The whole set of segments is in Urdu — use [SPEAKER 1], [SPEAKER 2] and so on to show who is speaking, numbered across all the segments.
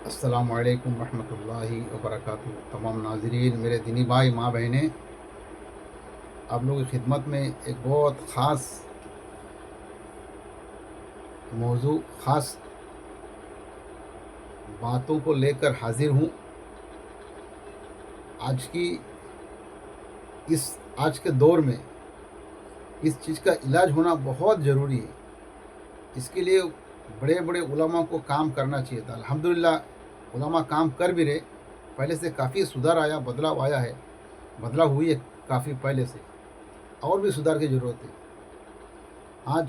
[SPEAKER 1] السلام علیکم ورحمۃ اللہ وبرکاتہ۔ تمام ناظرین، میرے دینی بھائی ماں بہنیں، آپ لوگوں کی خدمت میں ایک بہت خاص موضوع، خاص باتوں کو لے کر حاضر ہوں۔ آج کے دور میں اس چیز کا علاج ہونا بہت ضروری ہے۔ اس کے لیے بڑے بڑے علماء کو کام کرنا چاہیے تھا۔ الحمدللہ علماء کام کر بھی رہے، پہلے سے کافی سدھار آیا، بدلاؤ آیا ہے، بدلاؤ ہوئی ہے کافی پہلے سے، اور بھی سدھار کی ضرورت ہے۔ آج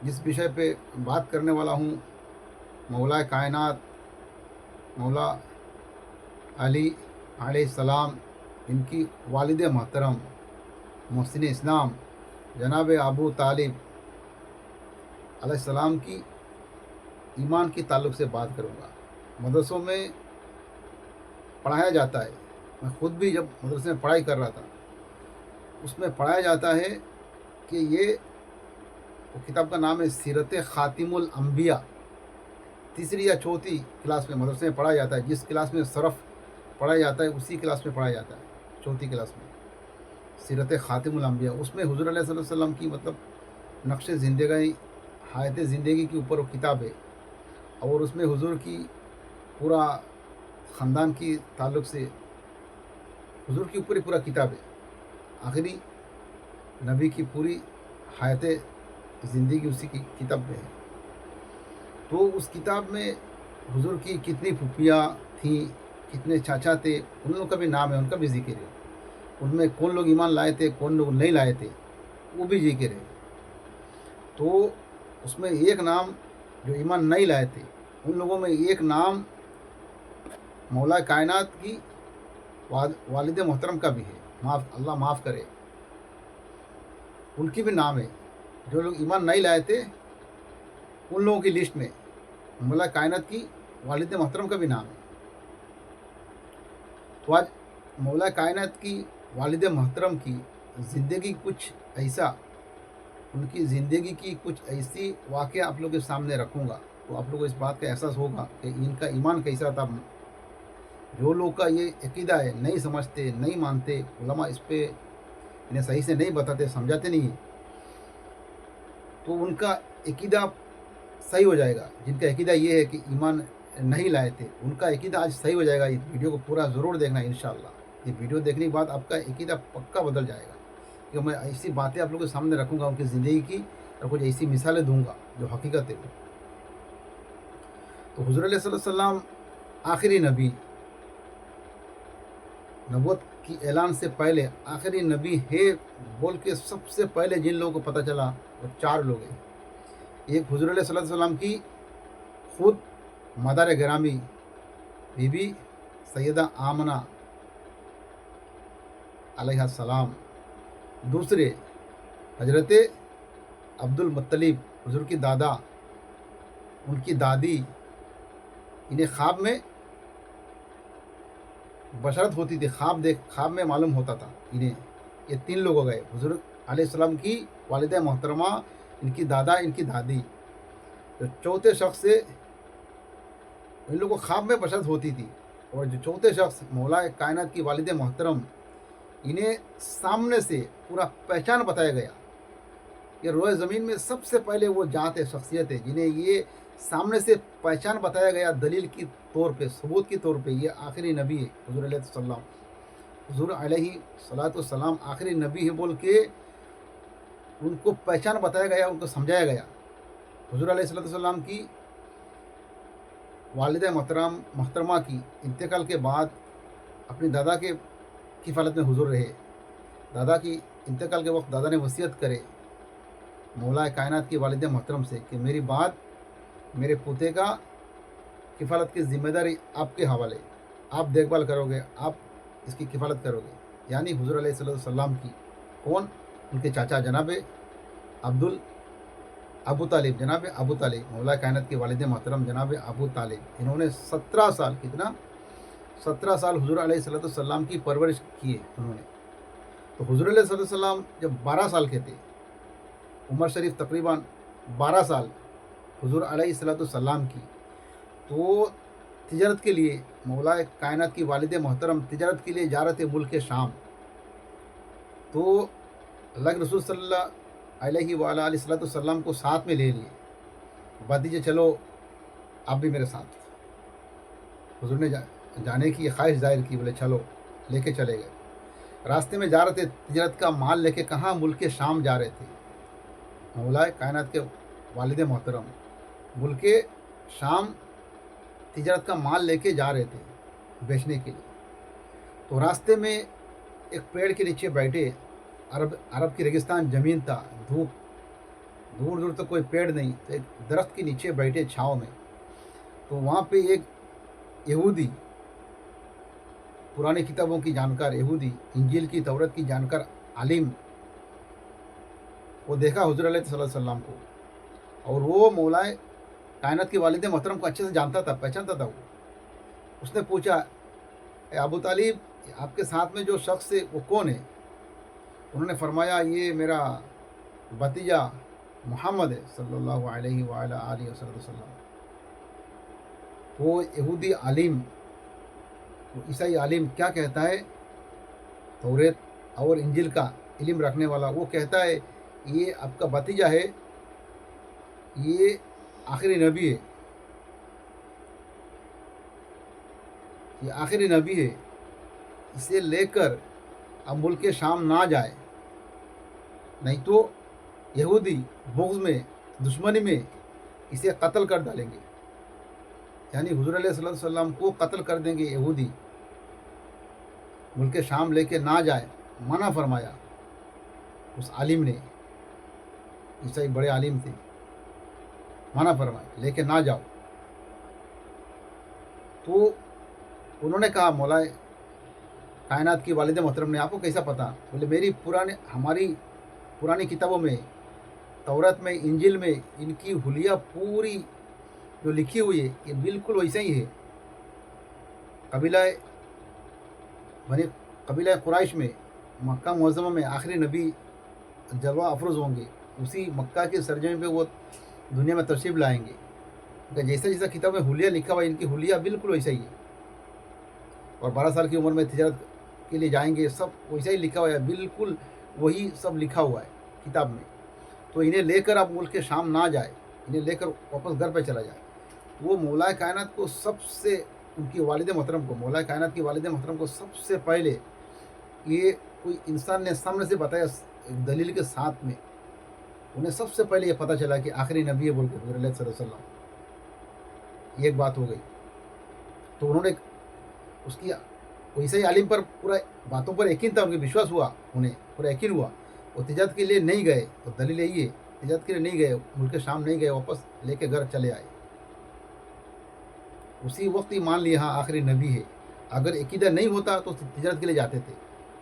[SPEAKER 1] جس وشے پہ بات کرنے والا ہوں، مولا کائنات مولا علی علیہ السلام، ان کی والد محترم محسن اسلام جناب ابو طالب علیہ السلام کی ایمان کی تعلق سے بات کروں گا۔ مدرسوں میں پڑھایا جاتا ہے، میں خود بھی جب مدرسے میں پڑھائی کر رہا تھا، اس میں پڑھایا جاتا ہے کہ یہ کتاب کا نام ہے سیرت خاتم الانبیاء۔ تیسری یا چوتھی کلاس میں مدرسے میں پڑھایا جاتا ہے، جس کلاس میں صرف پڑھایا جاتا ہے اسی کلاس میں پڑھایا جاتا ہے، چوتھی کلاس میں سیرت خاتم الانبیاء۔ اس میں حضور علیہ وسلم کی نقش زندگی، حیات زندگی کے اوپر وہ کتاب ہے، اور اس میں حضور کی پورا خاندان کی تعلق سے حضور کے اوپر ہی پورا کتاب ہے۔ آخری نبی کی پوری حیات زندگی اسی کی کتاب میں ہے۔ تو اس کتاب میں حضور کی کتنی پھوپھیاں تھیں، کتنے چاچا تھے، ان لوگوں کا بھی نام ہے، ان کا بھی ذکر ہے۔ ان میں کون لوگ ایمان لائے تھے، کون لوگ نہیں لائے تھے، وہ بھی ذکر ہے۔ تو اس میں ایک نام جو ایمان نہیں لائے تھے، ان لوگوں میں ایک نام مولا کائنات کی والد محترم کا بھی ہے، اللہ معاف کرے، ان کی بھی نام ہے۔ جو لوگ ایمان نہیں لائے تھے ان لوگوں کی لسٹ میں مولا کائنات کی والد محترم کا بھی نام ہے۔ تو آج مولا کائنات کی والد محترم کی زندگی کچھ ایسا، ان کی زندگی کی کچھ ایسی واقعہ آپ لوگوں کے سامنے رکھوں گا، تو آپ لوگوں کو اس بات کا احساس ہوگا کہ ان کا ایمان کیسا تھا۔ جو لوگ کا یہ عقیدہ ہے، نہیں سمجھتے، نہیں مانتے، علماء اس پہ انہیں صحیح سے نہیں بتاتے، سمجھاتے نہیں ہیں، تو ان کا عقیدہ صحیح ہو جائے گا۔ جن کا عقیدہ یہ ہے کہ ایمان نہیں لائے تھے، ان کا عقیدہ آج صحیح ہو جائے گا۔ اس ویڈیو کو پورا ضرور دیکھنا انشاءاللہ۔ یہ ویڈیو دیکھنے کے بعد آپ کا عقیدہ پکا بدل جائے گا، کہ میں ایسی باتیں آپ لوگوں کے سامنے رکھوں گا ان کی زندگی کی، اور کچھ ایسی مثالیں دوں گا جو حقیقت ہے۔ تو حضور علیہ السلام آخری نبی، نبوت کی اعلان سے پہلے آخری نبی ہے بول کے سب سے پہلے جن لوگوں کو پتہ چلا وہ چار لوگ ہیں۔ ایک حضور علیہ السلام کی خود مدار گرامی بی بی سیدہ آمنہ علیہ السلام، دوسرے حضرت عبد المطلب حضور کی دادا، ان کی دادی، انہیں خواب میں بشارت ہوتی تھی، خواب میں معلوم ہوتا تھا انہیں۔ یہ تین لوگ ہو گئے، حضور علیہ السلام کی والدہ محترمہ، ان کی دادا، ان کی دادی۔ جو چوتھے شخص سے ان لوگوں کو خواب میں بشارت ہوتی تھی، اور جو چوتھے شخص مولا کائنات کی والد محترم، انہیں سامنے سے پورا پہچان بتایا گیا۔ یہ روئے زمین میں سب سے پہلے وہ ذات ہے، شخصیت ہے، جنہیں یہ سامنے سے پہچان بتایا گیا، دلیل کی طور پہ، ثبوت کی طور پہ، یہ آخری نبی ہے حضور علیہ السلام۔ حضور علیہ السلام آخری نبی ہے بول کے ان کو پہچان بتایا گیا، ان کو سمجھایا گیا۔ حضور علیہ السلام کی والدہ محترمہ کی انتقال کے بعد اپنی دادا کے کفالت میں حضور رہے۔ دادا کی انتقال کے وقت دادا نے وصیت کرے مولا کائنات کی والدہ محترم سے کہ میری بعد میرے پوتے کا کفالت کی ذمہ داری آپ کے حوالے، آپ دیکھ بھال کرو گے، آپ اس کی کفالت کرو گے۔ یعنی حضور علیہ السلام کی کون؟ ان کے چاچا جناب ابو طالب، جناب ابو طالب، مولا کائنات کے والد محترم جناب ابو طالب، انہوں نے 17 سال، کتنا؟ 17 سال حضور علیہ السلام کی پرورش کی ہے انہوں نے۔ تو حضور علیہ السلام جب 12 سال کے تھے، عمر شریف تقریباً 12 سال حضور علیہ السلام کی، تو تجارت کے لیے مولا کائنات کی والد محترم تجارت کے لیے جا رہے تھے ملک شام. تو اللہ کے رسول صلی اللہ علیہ وآلہ علیہ وسلم کو ساتھ میں لے لیے. بھتیجے چلو آپ بھی میرے ساتھ. حضور نے جانے کی خواہش ظاہر کی, بولے چلو, لے کے چلے گئے. راستے میں جا رہے تھے تجارت کا مال لے کے. کہاں؟ ملک شام جا رہے تھے. مولا کائنات کے والد محترم ملک شام تجارت کا مال لے کے جا رہے تھے بیچنے کے لیے. تو راستے میں ایک پیڑ کے نیچے بیٹھے. عرب کی ریگستان زمین تھا, دھوپ, دور دور تک کوئی پیڑ نہیں. تو ایک درخت کے نیچے بیٹھے چھاؤں میں. تو وہاں پہ ایک یہودی, پرانی کتابوں کی جانکار یہودی, انجیل کی تورات کی جانکار عالم, وہ دیکھا حضور علیہ صلی اللہ علیہ وسلم کو. اور وہ مولا کائنات کے والد محترم کو اچھے سے جانتا تھا, پہچانتا تھا. اس نے پوچھا, اے ابو طالب, آپ کے ساتھ میں جو شخص ہے وہ کون ہے؟ انہوں نے فرمایا, یہ میرا بھتیجا محمد ہے صلی اللہ علیہ وآلہ آلہ وسلم. وہ یہودی عالم, وہ عیسائی عالم کیا کہتا ہے؟ توریت اور انجیل کا علم رکھنے والا, وہ کہتا ہے یہ آپ کا بھتیجا ہے, یہ آخری نبی ہے, یہ آخری نبی ہے. اسے لے کر اب ملک شام نہ جائے, نہیں تو یہودی بغض میں, دشمنی میں اسے قتل کر ڈالیں گے. یعنی حضور علیہ صلی اللہ علیہ وسلم کو قتل کر دیں گے یہودی. ملک شام لے کے نہ جائے, منع فرمایا اس عالم نے. عیسائی بڑے عالم تھے, منع فرمایا, لے کے نہ جاؤ. تو انہوں نے کہا, مولا کائنات کی والد محترم نے, آپ کو کیسا پتا؟ بولے ہماری پرانی کتابوں میں, تورات میں, انجیل میں ان کی حلیہ پوری جو لکھی ہوئی ہے یہ بالکل ویسا ہی ہے. قبیلہ قریش میں مکہ معظمہ میں آخری نبی جلوہ افروز ہوں گے. اسی مکہ کے سرزمین پہ وہ دنیا میں تشریف لائیں گے. جیسا جیسا کتاب میں حلیہ لکھا ہوا ہے, ان کی حلیہ بالکل ویسا ہی ہے. اور 12 سال کی عمر میں تجارت کے لیے جائیں گے, سب ویسا ہی لکھا ہوا ہے, بالکل وہی سب لکھا ہوا ہے کتاب میں. تو انہیں لے کر اب ملک شام نہ جائے, انہیں لے کر واپس گھر پہ چلا جائے. وہ مولا کائنات کو سب سے, ان کی والد محترم کو, مولا کائنات کی والد محترم کو سب سے پہلے یہ کوئی انسان نے سامنے سے بتایا دلیل کے ساتھ میں. انہیں سب سے پہلے یہ پتہ چلا کہ آخری نبی ہے بول کے حضور علیہ صلی اللہ علیہ وسلم. یہ ایک بات ہو گئی. تو انہوں نے اس کی ویسے ہی عالم پر پورا باتوں پر یقین تھا, ان کے وشواس ہوا, انہیں پورا یقین ہوا. وہ تجارت کے لیے نہیں گئے, تو دلیل یہی ہے, تجارت کے لیے نہیں گئے, ملک شام نہیں گئے, واپس لے کے گھر چلے آئے. اسی وقت ہی مان لیا ہاں آخری نبی ہے. اگر عقیدہ نہیں ہوتا تو تجارت کے لیے جاتے تھے,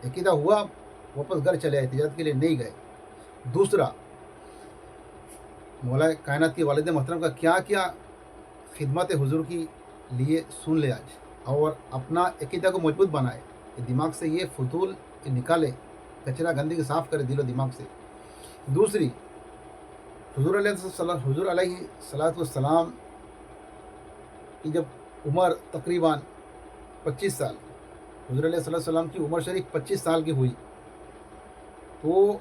[SPEAKER 1] عقیدہ ہوا واپس گھر چلے آئے, تجارت کے لیے نہیں گئے. دوسرا, مولا کائنات کی والد محترم کا کیا کیا خدمت حضور کی لیے سن لے آج, اور اپنا عقیدہ کو مضبوط بنائے. دماغ سے یہ فضول نکالے, کچرا گندگی صاف کرے دل و دماغ سے. دوسری, حضور علیہ صلاۃ والسلام کی جب عمر تقریباً 25 سال, حضور علیہ صلی اللہ علیہ وسلم کی عمر شریف 25 سال کی ہوئی, تو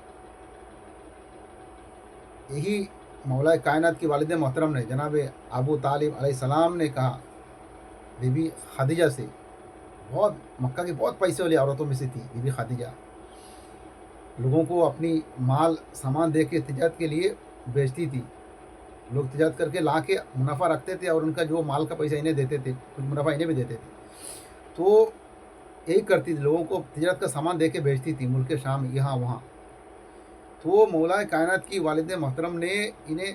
[SPEAKER 1] یہی مولا کائنات کی والد محترم نے جناب ابو طالب علیہ السلام نے کہا بی بی خدیجہ سے, بہت مکہ کی بہت پیسے والی عورتوں میں سے تھی بی بی خدیجہ, لوگوں کو اپنی مال سامان دے کے تجارت کے لیے بیچتی تھی. لوگ تجارت کر کے لا کے منافع رکھتے تھے, اور ان کا جو مال کا پیسہ انہیں دیتے تھے, کچھ منافع انہیں بھی دیتے تھے. تو یہی کرتی تھی, لوگوں کو تجارت کا سامان دے کے بیچتی تھی ملک شام یہاں وہاں. تو مولا کائنات کی والد محترم نے انہیں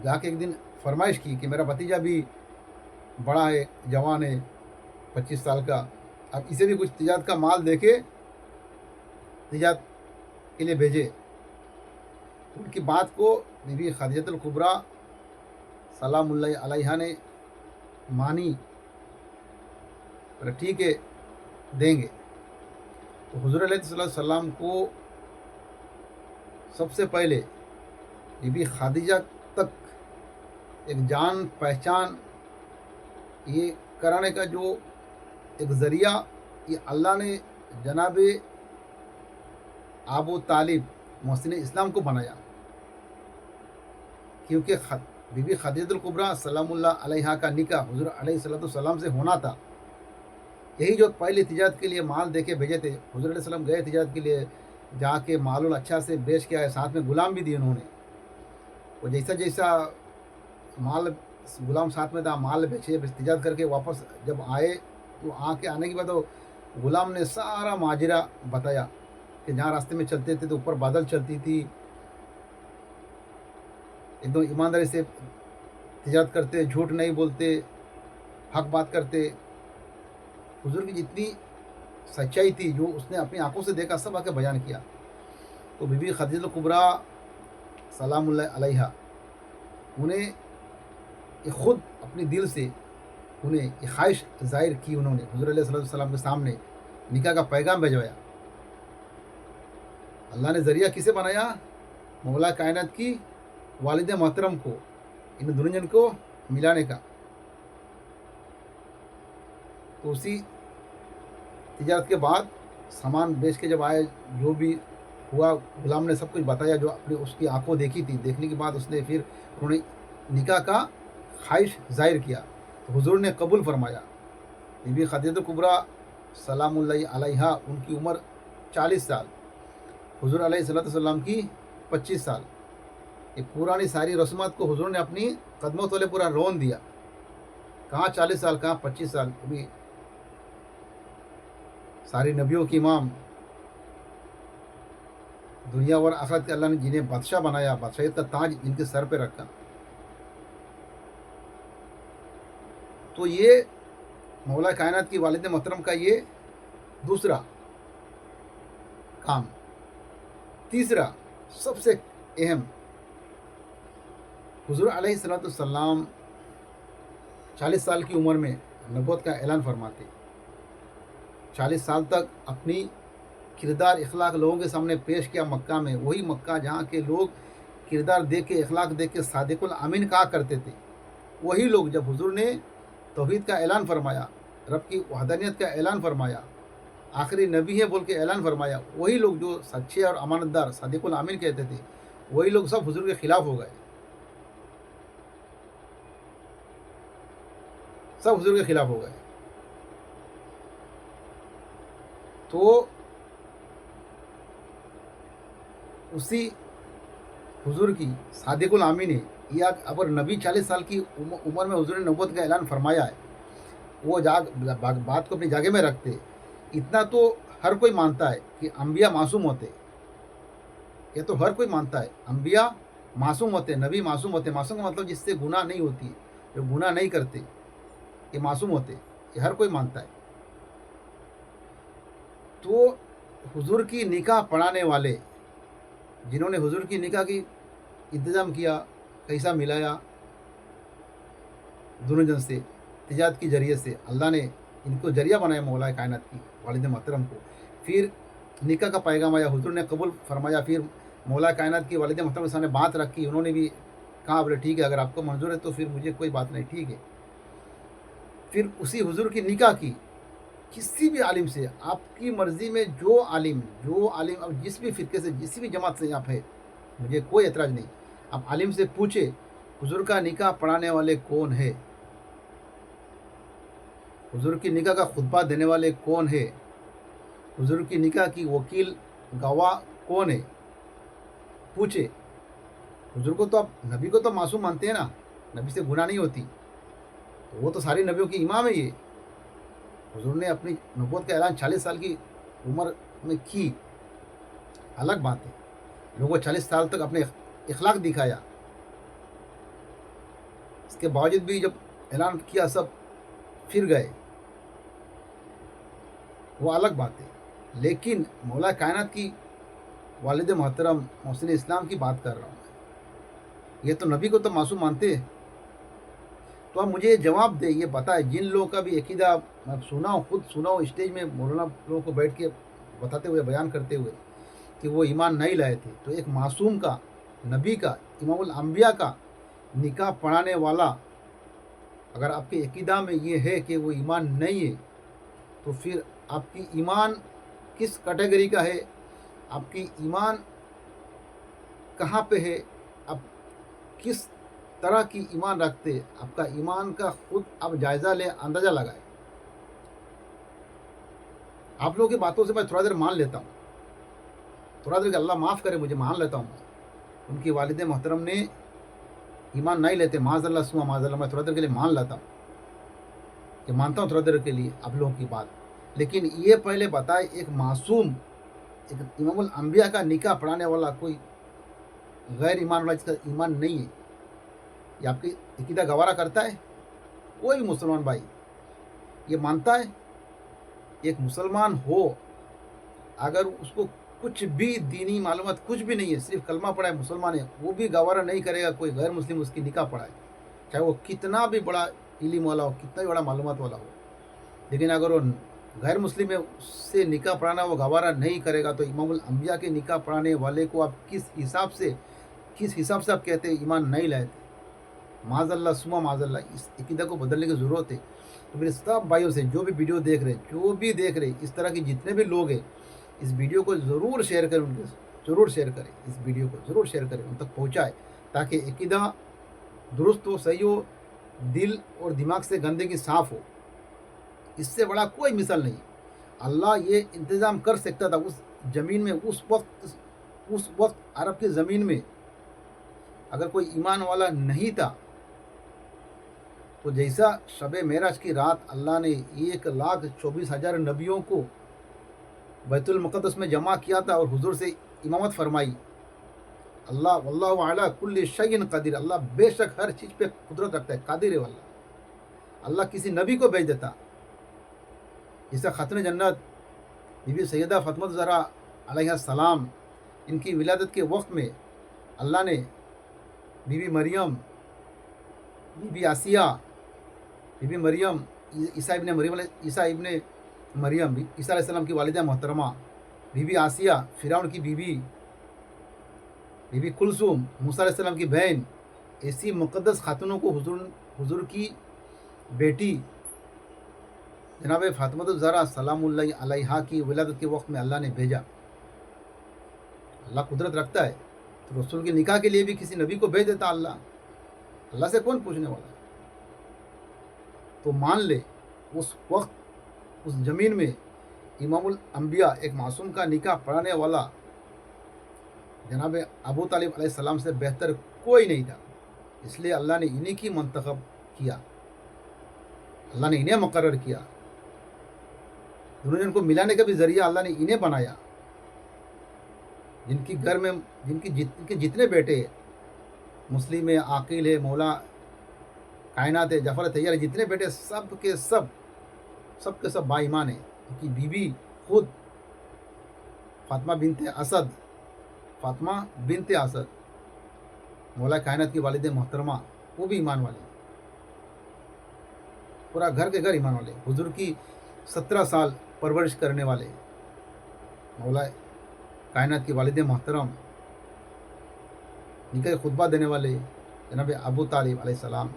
[SPEAKER 1] جا کے ایک دن فرمائش کی کہ میرا بھتیجا بھی بڑا ہے, جوان ہے, 25 سال کا, اب اسے بھی کچھ تجارت کا مال دے کے تجارت کے لیے بھیجے. ان کی بات کو بی بی خدیجہ الکبریٰ سلام اللہ علیہا نے مانی, ٹھیک ہے دیں گے. تو حضور علیہ صلی اللہ علیہ وسلم کو سب سے پہلے بی بی خدیجہ تک ایک جان پہچان یہ کرانے کا جو ایک ذریعہ یہ اللہ نے جناب ابو طالب محسن اسلام کو بنایا، کیونکہ بی بی خدیجہ الکبریٰ سلام اللہ علیہا کا نکاح حضور علیہ الصلوۃ والسلام سے ہونا تھا۔ یہی جو پہلی تجارت کے لیے مال دے کے بھیجے تھے، حضور علیہ السلام گئے تجارت کے لیے، جا کے مال اچھا سے بیچ کے آئے، ساتھ میں غلام بھی دیے انہوں نے۔ وہ جیسا جیسا مال غلام ساتھ میں تھا، مال بیچے تجارت کر کے واپس جب آئے تو آنے کے بعد غلام نے سارا ماجرہ بتایا کہ جہاں راستے میں چلتے تھے تو اوپر بادل چلتی تھی، ایک دم ایمانداری سے تجارت کرتے، جھوٹ نہیں بولتے، حق بات کرتے۔ حضور کی جتنی سچائی تھی جو اس نے اپنی آنکھوں سے دیکھا سب آ کے بیان کیا۔ تو بی بی خدیجہ الکبریٰ سلام اللہ علیہا انہیں خود اپنی دل سے انہیں یہ خواہش ظاہر کی، انہوں نے حضور علیہ السلام کے سامنے نکاح کا پیغام بھجوایا۔ اللہ نے ذریعہ کسے بنایا؟ مولا کائنات کی والد محترم کو، ان دونوں جن کو ملانے کا۔ تو اسی تجارت کے بعد سامان بیچ کے جب آئے، جو بھی ہوا غلام نے سب کچھ بتایا جو اپنی اس کی آنکھوں دیکھی تھی۔ دیکھنے کے بعد اس نے پھر انہوں نے نکاح کا خواہش ظاہر کیا تو حضور نے قبول فرمایا۔ بی بی خدیجہ الکبریٰ سلام اللہ علیہا ان کی عمر 40 سال، حضور علیہ السلام کی 25 سال۔ یہ پرانی ساری رسومات کو حضور نے اپنی قدموں تلے پورا رون دیا۔ کہاں 40 سال، کہاں 25 سال۔ ابھی ساری نبیوں کی امام، دنیا اور آخرت کے اللہ نے جنہیں بادشاہ بنایا، بادشاہیت کا تاج جن کے سر پہ رکھا۔ تو یہ مولا کائنات کی والد محترم کا یہ دوسرا کام۔ تیسرا سب سے اہم، حضور علیہ السلام 40 سال کی عمر میں نبوت کا اعلان فرماتے۔ 40 سال تک اپنی کردار اخلاق لوگوں کے سامنے پیش کیا مکہ میں، وہی مکہ جہاں کے لوگ کردار دیکھ کے اخلاق دیکھ کے صادق الامین کہا کرتے تھے۔ وہی لوگ جب حضور نے توحید کا اعلان فرمایا، رب کی وحدانیت کا اعلان فرمایا، آخری نبی ہے بول کے اعلان فرمایا، وہی لوگ جو سچے اور امانت دار صادق الامین کہتے تھے، وہی لوگ سب حضور کے خلاف ہو گئے، سب حضور کے خلاف ہو گئے۔ تو اسی حضور کی صادق الامین ہے، یا اگر نبی 40 سال کی عمر میں حضور نے نبوت کا اعلان فرمایا ہے، وہ بات کو اپنی جگہ میں رکھتے۔ اتنا تو ہر کوئی مانتا ہے کہ انبیاء معصوم ہوتے، یہ تو ہر کوئی مانتا ہے انبیاء معصوم ہوتے، نبی معصوم ہوتے۔ معصوم کا مطلب جس سے گناہ نہیں ہوتی، جو گناہ نہیں کرتے، یہ معصوم ہوتے، یہ ہر کوئی مانتا ہے۔ تو حضور کی نکاح پڑھانے والے جنہوں نے حضور کی نکاح کی انتظام کیا، کیسا ملایا دونوں جن سے تجارت کے ذریعے سے، اللہ نے ان کو ذریعہ بنایا مولا کائنات کی والد محترم کو۔ پھر نکاح کا پیغام آیا، حضور نے قبول فرمایا، پھر مولا کائنات کی والد محترم کے سامنے بات رکھی، انہوں نے بھی کہا بولے ٹھیک ہے، اگر آپ کو منظور ہے تو پھر مجھے کوئی بات نہیں، ٹھیک ہے۔ پھر اسی حضور کی نکاح کی کسی بھی عالم سے، آپ کی مرضی میں جو عالم اب جس بھی فرقے سے، جس بھی جماعت سے آپ ہے، مجھے کوئی اعتراض نہیں، آپ عالم سے پوچھے حضور کا نکاح پڑھانے والے کون ہے، حضور کی نکاح کا خطبہ دینے والے کون ہے، حضور کی نکاح کی وکیل گواہ کون ہے، پوچھے۔ حضور کو تو آپ نبی کو تو معصوم مانتے ہیں نا، نبی سے گناہ نہیں ہوتی، تو وہ تو ساری نبیوں کی امام ہے۔ یہ حضور نے اپنی نبوت کا اعلان 40 سال کی عمر میں کی، الگ بات ہے۔ لوگوں 40 سال تک اپنے اخلاق دکھایا، اس کے باوجود بھی جب اعلان کیا سب پھر گئے، وہ الگ بات ہے۔ لیکن مولا کائنات کی والد محترم محسن اسلام کی بات کر رہا ہوں میں، یہ تو نبی کو تو معصوم مانتے ہیں۔ تو آپ مجھے جواب دے، یہ بتائے، جن لوگوں کا بھی عقیدہ میں سنا ہوں، خود سنا ہوں اسٹیج میں مولانا لوگوں کو بیٹھ کے بتاتے ہوئے، بیان کرتے ہوئے کہ وہ ایمان نہیں لائے تھے، تو ایک معصوم کا، نبی کا، امام الانبیاء کا نکاح پڑھانے والا اگر آپ کے عقیدہ میں یہ ہے کہ وہ ایمان نہیں ہے تو پھر آپ کی ایمان کس کیٹیگری کا ہے، آپ کی ایمان کہاں پہ ہے، آپ کس طرح کی ایمان رکھتے ہیں، آپ کا ایمان کا خود آپ جائزہ لیں، اندازہ لگائیں۔ آپ لوگوں کی باتوں سے میں تھوڑا دیر مان لیتا ہوں، تھوڑا دیر کہ اللہ معاف کرے مجھے، مان لیتا ہوں میں۔ ان کی والد محترم نے ایمان نہیں لیتے، معاذ اللہ سما معاذ اللہ، میں تھوڑا دیر کے لیے مان لیتا ہوں کہ مانتا ہوں تھوڑا دیر کے لیے آپ لوگوں کی بات، لیکن یہ پہلے بتائے ایک معصوم، ایک امام الانبیاء کا نکاح پڑھانے والا کوئی غیر ایمان والا جس کا ایمان نہیں ہے، یہ آپ کی عقیدہ گوارا کرتا ہے؟ کوئی مسلمان بھائی یہ مانتا ہے؟ ایک مسلمان ہو اگر اس کو کچھ بھی دینی معلومات کچھ بھی نہیں ہے، صرف کلمہ پڑھا ہے، مسلمان ہے، وہ بھی گوارا نہیں کرے گا کوئی غیر مسلم اس کی نکاح پڑھائے، چاہے وہ کتنا بھی بڑا علم والا ہو، کتنا بھی بڑا معلومات والا ہو۔ لیکن اگر وہ غیر مسلم ہے، اس سے نکاح پڑھانا وہ گوارا نہیں کرے گا، تو امام الانبیاء کے نکاح پڑھانے والے کو آپ کس حساب سے آپ کہتے ہیں ایمان نہیں لائے تھے؟ معاذ اللہ سما معاذ اللہ، اس عقیدہ کو بدلنے کی ضرورت ہے۔ تو میرے سب بھائیوں سے جو بھی ویڈیو دیکھ رہے اس طرح کے جتنے بھی لوگ ہیں، اس ویڈیو کو ضرور شیئر کریں، ان کے ضرور شیئر کریں، اس ویڈیو کو ضرور شیئر کریں، ان تک پہنچائے تاکہ عقیدہ درست ہو، صحیح ہو، دل اور دماغ سے گندگی صاف ہو۔ اس سے بڑا کوئی مثال نہیں۔ اللہ یہ انتظام کر سکتا تھا اس زمین میں، اس وقت عرب کی زمین میں اگر کوئی ایمان والا نہیں تھا تو جیسا شب معراج کی رات اللہ نے 1,24,000 نبیوں کو بیت المقدس میں جمع کیا تھا اور حضور سے امامت فرمائی، اللہ واللہ علی کل شیء قدیر، اللہ بے شک ہر چیز پہ قدرت رکھتا ہے، قادر ہے اللہ کسی نبی کو بھیج دیتا، جیسا خاتون جنت بی بی سیدہ فاطمہ الزہرا علیہ السلام، ان کی ولادت کے وقت میں اللہ نے بی بی مریم، بی بی آسیہ، بی بی مریم، عیسیٰ ابن مریم، عیسیٰ علیہ السلام کی والدہ محترمہ، بی بی آسیہ فرعون کی بیوی، بی بی کلثوم موسیٰ علیہ السلام کی بہن، ایسی مقدس خاتونوں کو حضور کی بیٹی جناب فاطمہ الزہرا سلام اللہ علیہا کی ولادت کے وقت میں اللہ نے بھیجا۔ اللہ قدرت رکھتا ہے تو رسول کے نکاح کے لیے بھی کسی نبی کو بھیج دیتا اللہ سے کون پوچھنے والا ہے؟ تو مان لے اس وقت اس زمین میں امام الانبیاء ایک معصوم کا نکاح پڑھانے والا جناب ابو طالب علیہ السلام سے بہتر کوئی نہیں تھا، اس لیے اللہ نے انہیں کی منتخب کیا، اللہ نے انہیں مقرر کیا، دونوں جن کو ملانے کا بھی ذریعہ اللہ نے انہیں بنایا، جن کی گھر میں جن کے جتنے بیٹے ہیں، مسلم ہے، عاقل ہے، مولا کائنات ہے، جعفر طیار ہے، جتنے بیٹے سب کے سب با ایمان ہیں۔ ان کی بیوی خود فاطمہ بنت اسد مولا کائنات کی والد محترمہ، وہ بھی ایمان والے، پورا گھر کے گھر ایمان والے، حضور کی 17 سال پرورش کرنے والے مولا کائنات کی والد محترم، ان کا خطبہ دینے والے جناب ابو طالب علیہ السلام۔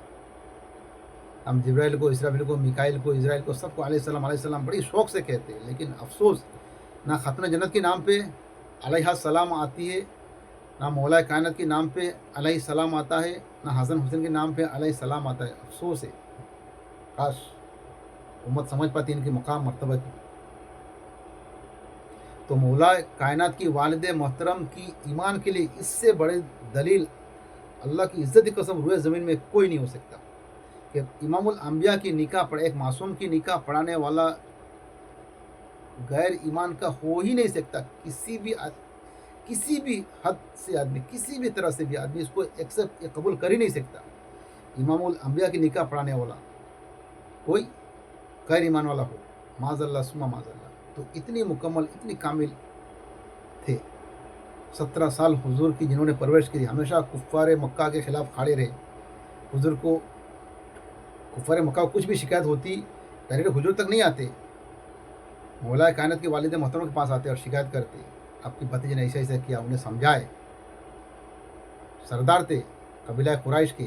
[SPEAKER 1] ہم جبرائیل کو، اسرافیل کو، میکائیل کو، اسرائیل کو، سب کو علیہ السلام بڑی شوق سے کہتے ہیں، لیکن افسوس نہ خاتون جنت کے نام پہ علیہ السلام آتی ہے، نہ مولا کائنات کے نام پہ علیہ السلام آتا ہے، نہ حسن حسین کے نام پہ علیہ السلام آتا ہے۔ افسوس ہے، کاش امت سمجھ پاتی ان کے مقام مرتبہ کی۔ تو مولا کائنات کی والد محترم کی ایمان کے لیے اس سے بڑے دلیل اللہ کی عزت کی قسم روئے زمین میں کوئی نہیں ہو سکتا کہ امام الانبیاء کی نکاح پڑھے، ایک معصوم کی نکاح پڑھانے والا غیر ایمان کا ہو ہی نہیں سکتا۔ کسی بھی حد سے آدمی، کسی بھی طرح سے بھی آدمی اس کو قبول کر ہی نہیں سکتا۔ امام الانبیاء کی نکاح پڑھانے والا کوئی غیر ایمان والا ہو، معاذ اللہ سما معاذ اللہ۔ تو اتنی مکمل، اتنی کامل تھے، 17 سال حضور کی جنہوں نے پرورش کی، ہمیشہ کفار مکہ کے خلاف کھڑے رہے۔ حضور کو کفار مکہ کو کچھ بھی شکایت ہوتی ڈائریکٹ حضور تک نہیں آتے، مولا کائنات کے والد محترم کے پاس آتے اور شکایت کرتے، آپ کی بھتیجے نے ایسا کیا، انہیں سمجھائے۔ سردار تھے قبیلہ قریش کے،